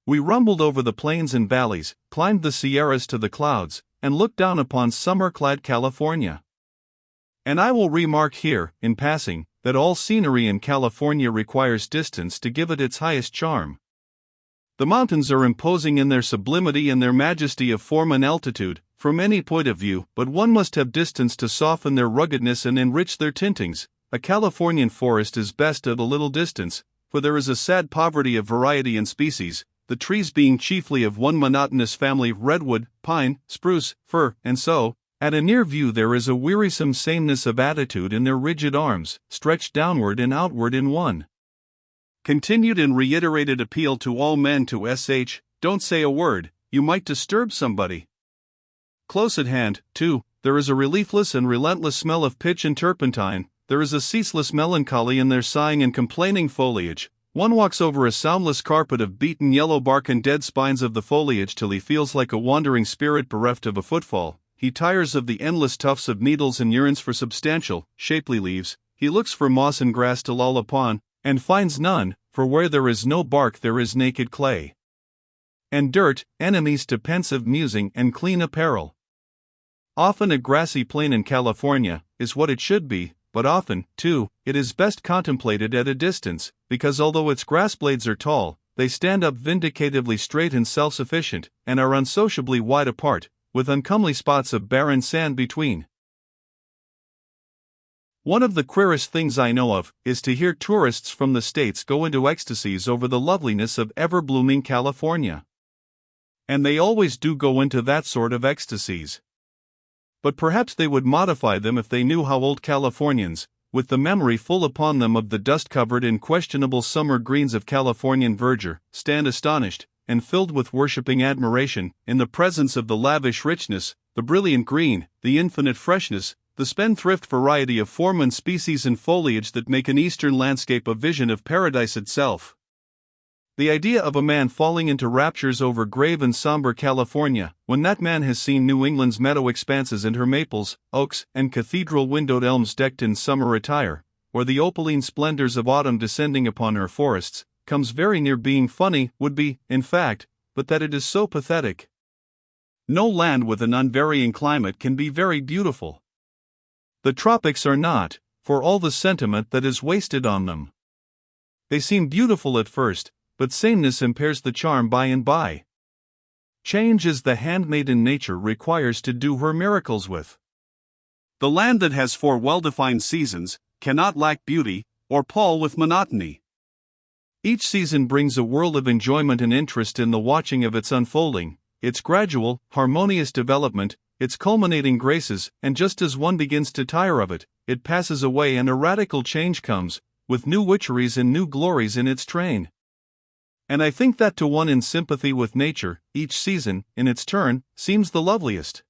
We rumbled over the plains and valleys, climbed the Sierras to the clouds, and looked down upon summer-clad California. And I will remark here, in passing, that all scenery in California requires distance to give it its highest charm. The mountains are imposing in their sublimity and their majesty of form and altitude, from any point of view, but one must have distance to soften their ruggedness and enrich their tintings. A Californian forest is best at a little distance, for there is a sad poverty of variety and species, the trees being chiefly of one monotonous family: redwood, pine, spruce, fir, and so. At a near view there is a wearisome sameness of attitude in their rigid arms, stretched downward and outward in one continued and reiterated appeal to all men to don't say a word, you might disturb somebody. Close at hand, too, there is a reliefless and relentless smell of pitch and turpentine. There is a ceaseless melancholy in their sighing and complaining foliage. One walks over a soundless carpet of beaten yellow bark and dead spines of the foliage till he feels like a wandering spirit bereft of a footfall. He tires of the endless tufts of needles and yearns for substantial, shapely leaves. He looks for moss and grass to loll upon, and finds none, for where there is no bark there is naked clay and dirt, enemies to pensive musing and clean apparel. Often a grassy plain in California is what it should be, but often, too, it is best contemplated at a distance, because although its grass blades are tall, they stand up vindicatively straight and self-sufficient, and are unsociably wide apart, with uncomely spots of barren sand between. One of the queerest things I know of is to hear tourists from the States go into ecstasies over the loveliness of ever-blooming California. And they always do go into that sort of ecstasies. But perhaps they would modify them if they knew how old Californians, with the memory full upon them of the dust-covered and questionable summer greens of Californian verdure, stand astonished, and filled with worshipping admiration, in the presence of the lavish richness, the brilliant green, the infinite freshness, the spendthrift variety of form and species and foliage that make an eastern landscape a vision of paradise itself. The idea of a man falling into raptures over grave and somber California, when that man has seen New England's meadow expanses and her maples, oaks, and cathedral-windowed elms decked in summer attire, or the opaline splendors of autumn descending upon her forests, comes very near being funny, would be, in fact, but that it is so pathetic. No land with an unvarying climate can be very beautiful. The tropics are not, for all the sentiment that is wasted on them. They seem beautiful at first, but sameness impairs the charm by and by. Change is the handmaiden nature requires to do her miracles with. The land that has 4 well-defined seasons cannot lack beauty, or pall with monotony. Each season brings a world of enjoyment and interest in the watching of its unfolding, its gradual, harmonious development, its culminating graces, and just as one begins to tire of it, it passes away and a radical change comes, with new witcheries and new glories in its train. And I think that to one in sympathy with nature, each season, in its turn, seems the loveliest.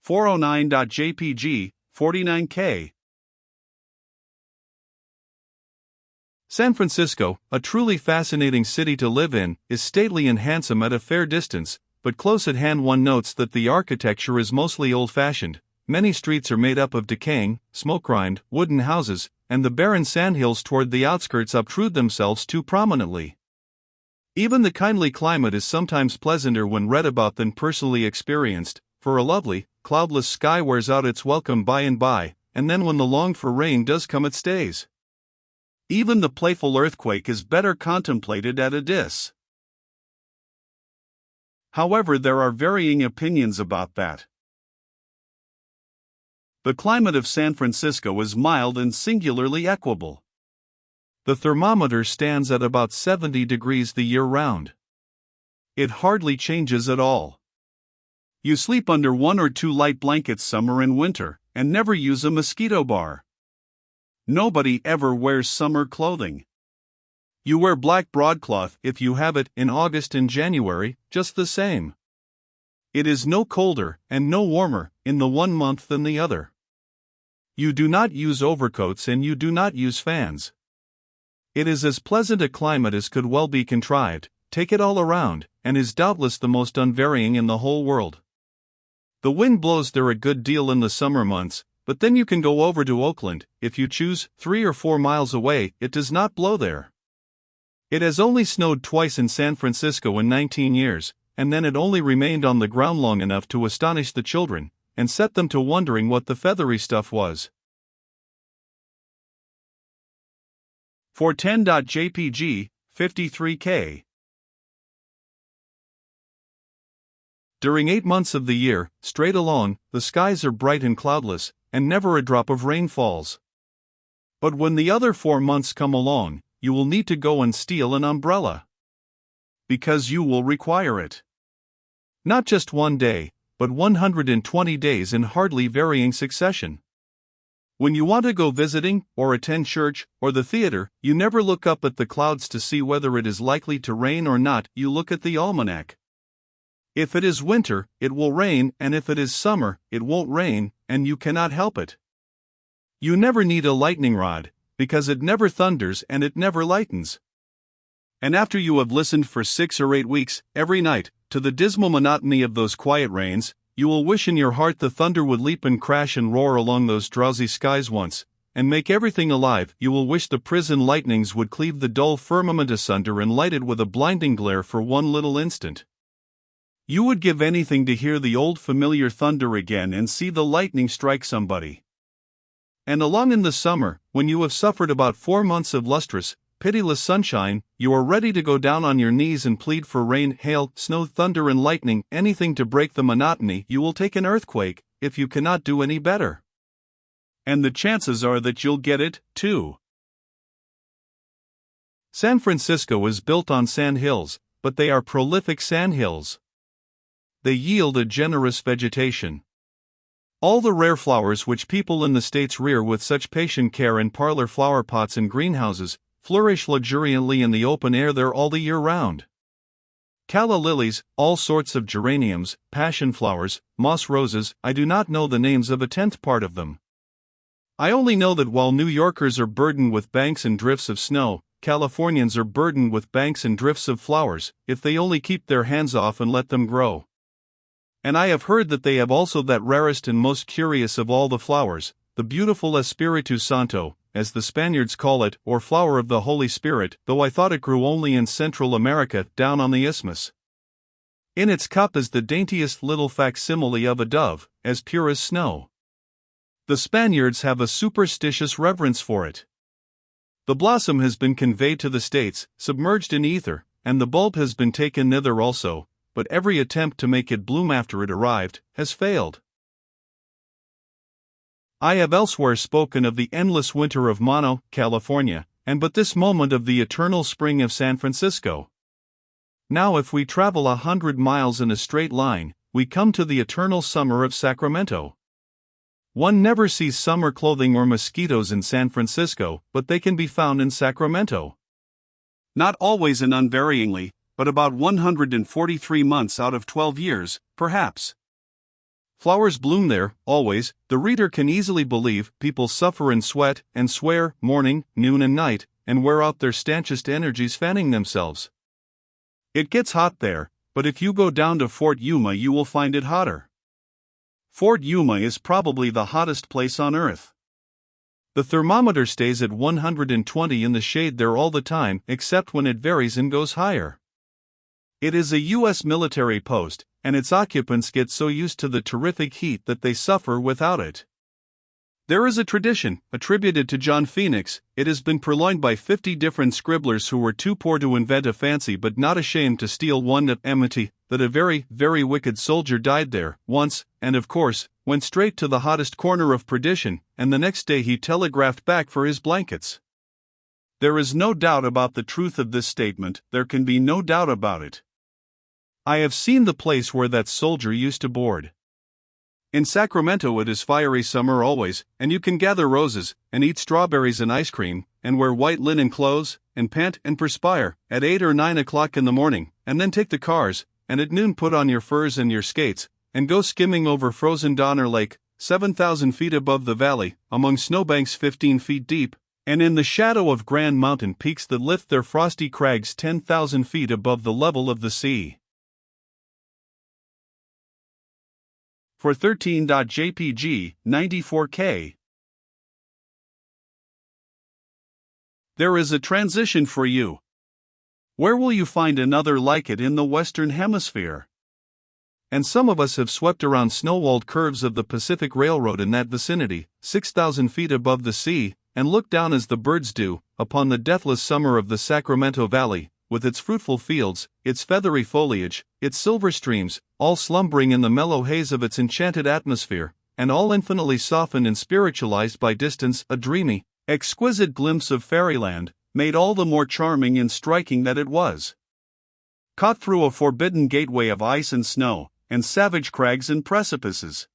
409.jpg, 49K. San Francisco, a truly fascinating city to live in, is stately and handsome at a fair distance, but close at hand one notes that the architecture is mostly old-fashioned. Many streets are made up of decaying, smoke-grimed, wooden houses, and the barren sandhills toward the outskirts obtrude themselves too prominently. Even the kindly climate is sometimes pleasanter when read about than personally experienced, for a lovely, cloudless sky wears out its welcome by and by, and then when the longed-for rain does come it stays. Even the playful earthquake is better contemplated at a distance. However, there are varying opinions about that. The climate of San Francisco is mild and singularly equable. The thermometer stands at about 70 degrees the year round. It hardly changes at all. You sleep under 1 or 2 light blankets summer and winter, and never use a mosquito bar. Nobody ever wears summer clothing. You wear black broadcloth if you have it in August and January, just the same. It is no colder and no warmer in the one month than the other. You do not use overcoats and you do not use fans. It is as pleasant a climate as could well be contrived, take it all around, and is doubtless the most unvarying in the whole world. The wind blows there a good deal in the summer months, but then you can go over to Oakland, if you choose, 3 or 4 miles away, it does not blow there. It has only snowed twice in San Francisco in 19 years, and then it only remained on the ground long enough to astonish the children, and set them to wondering what the feathery stuff was. For 10.jpg, 53K. During 8 months of the year, straight along, the skies are bright and cloudless, and never a drop of rain falls. But when the other 4 months come along, you will need to go and steal an umbrella. Because you will require it. Not just one day, but 120 days in hardly varying succession. When you want to go visiting, or attend church, or the theater, you never look up at the clouds to see whether it is likely to rain or not, you look at the almanac. If it is winter, it will rain, and if it is summer, it won't rain, and you cannot help it. You never need a lightning rod, because it never thunders and it never lightens. And after you have listened for 6 or 8 weeks, every night, to the dismal monotony of those quiet rains, you will wish in your heart the thunder would leap and crash and roar along those drowsy skies once, and make everything alive. You will wish the prison lightnings would cleave the dull firmament asunder and light it with a blinding glare for one little instant. You would give anything to hear the old familiar thunder again and see the lightning strike somebody. And along in the summer, when you have suffered about 4 months of lustrous, pitiless sunshine, you are ready to go down on your knees and plead for rain, hail, snow, thunder and lightning, anything to break the monotony. You will take an earthquake, if you cannot do any better. And the chances are that you'll get it, too. San Francisco is built on sand hills, but they are prolific sand hills. They yield a generous vegetation. All the rare flowers which people in the States rear with such patient care in parlor flower pots and greenhouses, flourish luxuriantly in the open air there all the year round. Calla lilies, all sorts of geraniums, passion flowers, moss roses, I do not know the names of a 10th part of them. I only know that while New Yorkers are burdened with banks and drifts of snow, Californians are burdened with banks and drifts of flowers, if they only keep their hands off and let them grow. And I have heard that they have also that rarest and most curious of all the flowers, the beautiful Espiritu Santo, as the Spaniards call it, or flower of the Holy Spirit, though I thought it grew only in Central America, down on the isthmus. In its cup is the daintiest little facsimile of a dove, as pure as snow. The Spaniards have a superstitious reverence for it. The blossom has been conveyed to the States, submerged in ether, and the bulb has been taken thither also, but every attempt to make it bloom after it arrived has failed. I have elsewhere spoken of the endless winter of Mono, California, and but this moment of the eternal spring of San Francisco. Now if we travel 100 miles in a straight line, we come to the eternal summer of Sacramento. One never sees summer clothing or mosquitoes in San Francisco, but they can be found in Sacramento. Not always and unvaryingly, but about 143 months out of 12 years, perhaps. Flowers bloom there, always, the reader can easily believe. People suffer and sweat, and swear, morning, noon and night, and wear out their stanchest energies fanning themselves. It gets hot there, but if you go down to Fort Yuma you will find it hotter. Fort Yuma is probably the hottest place on earth. The thermometer stays at 120 in the shade there all the time, except when it varies and goes higher. It is a U.S. military post, and its occupants get so used to the terrific heat that they suffer without it. There is a tradition, attributed to John Phoenix. It has been purloined by 50 different scribblers who were too poor to invent a fancy but not ashamed to steal one at Amity, that a very, very wicked soldier died there, once, and of course, went straight to the hottest corner of perdition, and the next day he telegraphed back for his blankets. There is no doubt about the truth of this statement, there can be no doubt about it. I have seen the place where that soldier used to board. In Sacramento it is fiery summer always, and you can gather roses, and eat strawberries and ice cream, and wear white linen clothes, and pant and perspire, at 8 or 9 o'clock in the morning, and then take the cars, and at noon put on your furs and your skates, and go skimming over frozen Donner Lake, 7,000 feet above the valley, among snowbanks 15 feet deep, and in the shadow of grand mountain peaks that lift their frosty crags 10,000 feet above the level of the sea. For 13.jpg, 94K. There is a transition for you. Where will you find another like it in the Western Hemisphere? And some of us have swept around snow-walled curves of the Pacific Railroad in that vicinity, 6,000 feet above the sea, and looked down as the birds do, upon the deathless summer of the Sacramento Valley, with its fruitful fields, its feathery foliage, its silver streams, all slumbering in the mellow haze of its enchanted atmosphere, and all infinitely softened and spiritualized by distance, a dreamy, exquisite glimpse of fairyland, made all the more charming and striking that it was caught through a forbidden gateway of ice and snow, and savage crags and precipices.